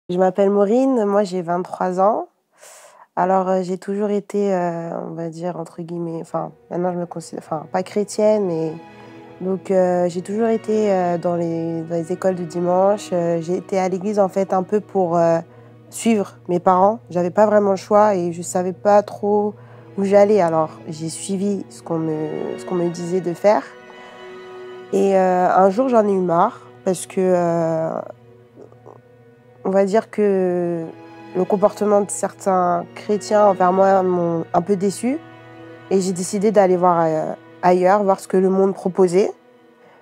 Je m'appelle Maureen, moi j'ai 23 ans. Alors, j'ai toujours été, on va dire entre guillemets, enfin maintenant je me considère enfin pas chrétienne, mais donc j'ai toujours été, dans les écoles de dimanche. J'ai été à l'église en fait un peu pour, suivre mes parents. J'avais pas vraiment le choix et je savais pas trop où j'allais. Alors j'ai suivi ce qu'on me disait de faire et un jour j'en ai eu marre parce que, on va dire que le comportement de certains chrétiens envers moi m'ont un peu déçue et j'ai décidé d'aller voir ailleurs, voir ce que le monde proposait.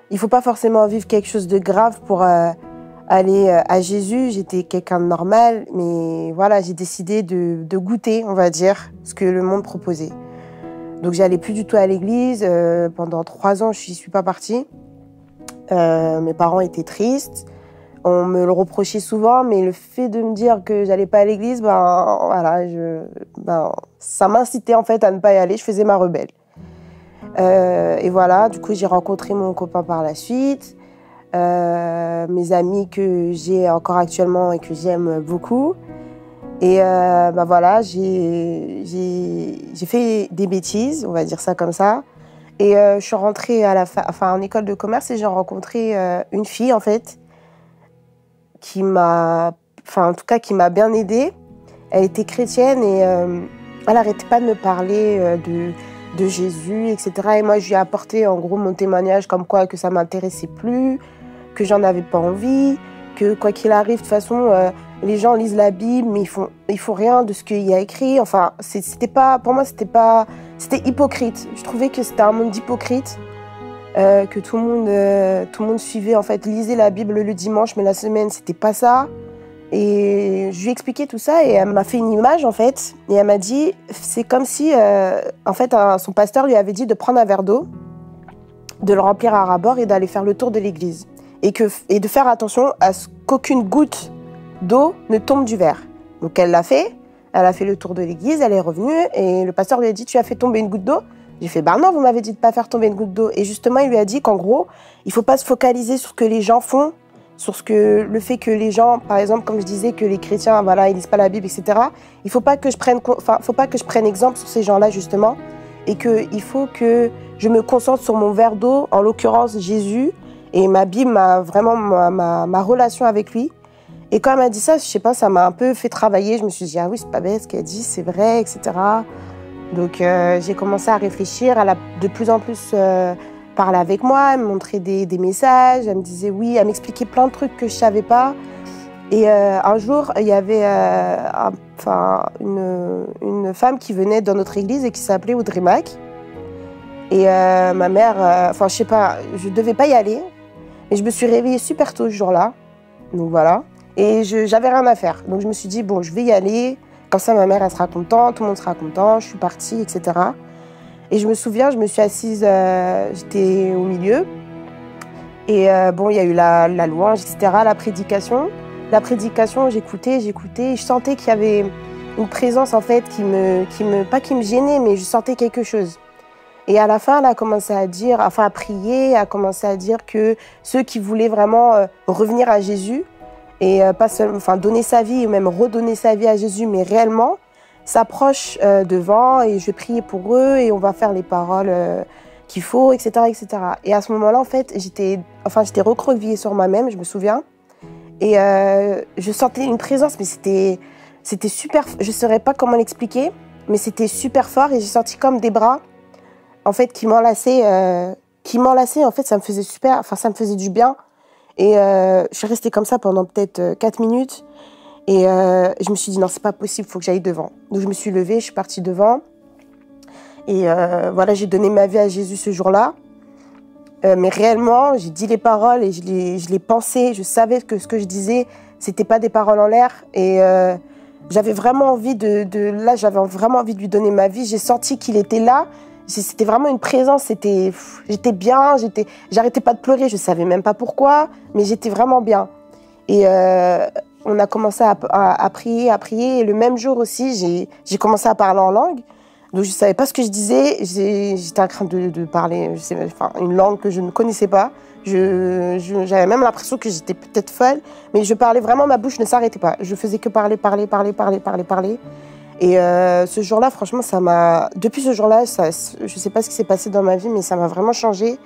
Il ne faut pas forcément vivre quelque chose de grave pour aller à Jésus. J'étais quelqu'un de normal, mais voilà, j'ai décidé de goûter, on va dire, ce que le monde proposait. Donc j'allais plus du tout à l'église. Pendant 3 ans, je n'y suis pas partie. Mes parents étaient tristes. On me le reprochait souvent, mais le fait de me dire que j'allais pas à l'église, voilà, ça m'incitait en fait à ne pas y aller. Je faisais ma rebelle. Et voilà, du coup, j'ai rencontré mon copain par la suite, mes amis que j'ai encore actuellement et que j'aime beaucoup. Et voilà, j'ai fait des bêtises, on va dire ça comme ça. Et je suis rentrée en école de commerce et j'ai rencontré une fille en fait qui m'a, en tout cas qui m'a bien aidée. Elle était chrétienne et elle n'arrêtait pas de me parler de Jésus, etc. Et moi, je lui ai apporté en gros mon témoignage comme quoi que ça m'intéressait plus, que j'en avais pas envie, que quoi qu'il arrive, de toute façon, les gens lisent la Bible, mais ils font rien de ce qu'il y a écrit. Enfin, c'était pas, pour moi, c'était hypocrite. Je trouvais que c'était un monde d'hypocrites. Que tout le monde suivait, en fait, lisait la Bible le dimanche, mais la semaine, c'était pas ça. Et je lui ai expliqué tout ça et elle m'a fait une image, en fait. Et elle m'a dit, c'est comme si, en fait, son pasteur lui avait dit de prendre un verre d'eau, de le remplir à ras-bord et d'aller faire le tour de l'église. Et de faire attention à ce qu'aucune goutte d'eau ne tombe du verre. Donc elle l'a fait, elle a fait le tour de l'église, elle est revenue et le pasteur lui a dit, tu as fait tomber une goutte d'eau? J'ai fait, bah non, vous m'avez dit de pas faire tomber une goutte d'eau. Et justement, il lui a dit qu'en gros, il faut pas se focaliser sur ce que les gens font, sur le fait que les gens, par exemple, comme je disais, que les chrétiens, voilà, ils lisent pas la Bible, etc. Il faut pas que je prenne exemple sur ces gens-là, justement, et qu'il faut que je me concentre sur mon verre d'eau, en l'occurrence Jésus, et ma Bible, ma relation avec lui. Et quand elle m'a dit ça, je sais pas, ça m'a un peu fait travailler. Je me suis dit, ah oui, c'est pas bête ce qu'elle dit, c'est vrai, etc. Donc j'ai commencé à réfléchir, elle a de plus en plus parlé avec moi, elle me montrait des messages, elle me disait oui, elle m'expliquait plein de trucs que je savais pas. Et un jour, il y avait une femme qui venait dans notre église et qui s'appelait Audrey Mac. Et ma mère, je sais pas, je devais pas y aller, mais je me suis réveillée super tôt ce jour-là. Donc voilà. Et j'avais rien à faire. Donc je me suis dit, bon, je vais y aller. Comme ça, ma mère, elle sera contente, tout le monde sera content. Je suis partie, etc. Et je me souviens, je me suis assise, j'étais au milieu. Et bon, il y a eu la louange, etc., la prédication. La prédication, j'écoutais. Et je sentais qu'il y avait une présence, en fait, pas qui me gênait, mais je sentais quelque chose. Et à la fin, elle a commencé à prier, a commencé à dire que ceux qui voulaient vraiment revenir à Jésus, et pas seulement, donner sa vie, ou même redonner sa vie à Jésus, mais réellement, s'approchent devant, et je vais prier pour eux, et on va faire les paroles qu'il faut, etc., etc. Et à ce moment-là, en fait, j'étais recroquevillée sur moi-même, je me souviens, et je sentais une présence, mais c'était super, je ne saurais pas comment l'expliquer, mais c'était super fort, et j'ai senti comme des bras, en fait, qui m'enlaçaient, en fait, ça me faisait du bien. Et je suis restée comme ça pendant peut-être 4 minutes. Et je me suis dit, non, c'est pas possible, il faut que j'aille devant. Donc je me suis levée, je suis partie devant. Et voilà, j'ai donné ma vie à Jésus ce jour-là. Mais réellement, j'ai dit les paroles et je les pensais. Je savais que ce que je disais, c'était pas des paroles en l'air. Et j'avais vraiment envie j'avais vraiment envie de lui donner ma vie. J'ai senti qu'il était là. C'était vraiment une présence, j'étais bien, j'arrêtais pas de pleurer, je savais même pas pourquoi, mais j'étais vraiment bien. Et on a commencé à prier, et le même jour aussi, j'ai commencé à parler en langue. Donc je savais pas ce que je disais, j'étais en train de parler, une langue que je ne connaissais pas, J'avais même l'impression que j'étais peut-être folle, mais je parlais vraiment, ma bouche ne s'arrêtait pas. Je faisais que parler. Et ce jour-là, franchement, depuis ce jour-là, je sais pas ce qui s'est passé dans ma vie, mais ça m'a vraiment changé.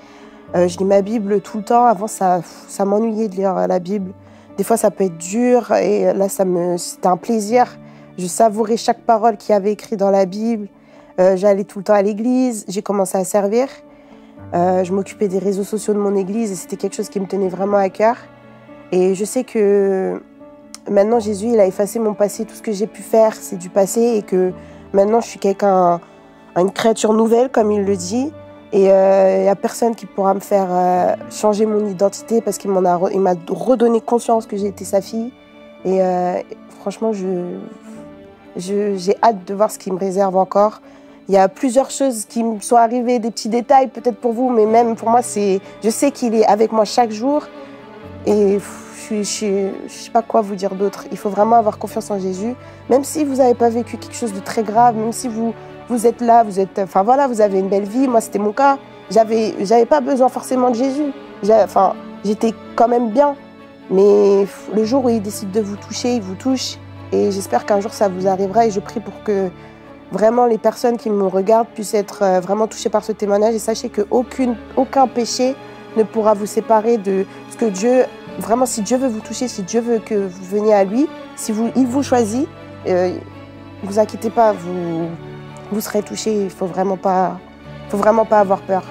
Je lis ma Bible tout le temps. Avant, ça m'ennuyait de lire la Bible. Des fois, ça peut être dur. Et là, c'était un plaisir. Je savourais chaque parole qu'il y avait écrite dans la Bible. J'allais tout le temps à l'église. J'ai commencé à servir. Je m'occupais des réseaux sociaux de mon église et c'était quelque chose qui me tenait vraiment à cœur. Et je sais que maintenant, Jésus, il a effacé mon passé. Tout ce que j'ai pu faire, c'est du passé. Et que maintenant, je suis une créature nouvelle, comme il le dit. Et il n'y a personne qui pourra me faire changer mon identité parce qu'il m'a redonné conscience que j'ai été sa fille. Et franchement, j'ai hâte de voir ce qu'il me réserve encore. Il y a plusieurs choses qui me sont arrivées, des petits détails peut-être pour vous, mais même pour moi, je sais qu'il est avec moi chaque jour. Et je sais pas quoi vous dire d'autre. Il faut vraiment avoir confiance en Jésus. Même si vous n'avez pas vécu quelque chose de très grave, même si vous êtes là, enfin voilà, vous avez une belle vie. Moi, c'était mon cas. J'avais pas besoin forcément de Jésus. J'étais quand même bien. Mais le jour où il décide de vous toucher, il vous touche. Et j'espère qu'un jour, ça vous arrivera. Et je prie pour que vraiment les personnes qui me regardent puissent être vraiment touchées par ce témoignage. Et sachez qu'aucun péché ne pourra vous séparer de ce que Dieu... Vraiment, si Dieu veut vous toucher, si Dieu veut que vous veniez à lui, il vous choisit, vous inquiétez pas, vous serez touchés. Il faut vraiment pas avoir peur.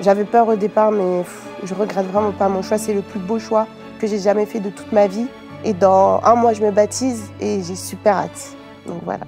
J'avais peur au départ, mais je regrette vraiment pas. Mon choix, c'est le plus beau choix que j'ai jamais fait de toute ma vie. Et dans 1 mois, je me baptise et j'ai super hâte. Donc voilà.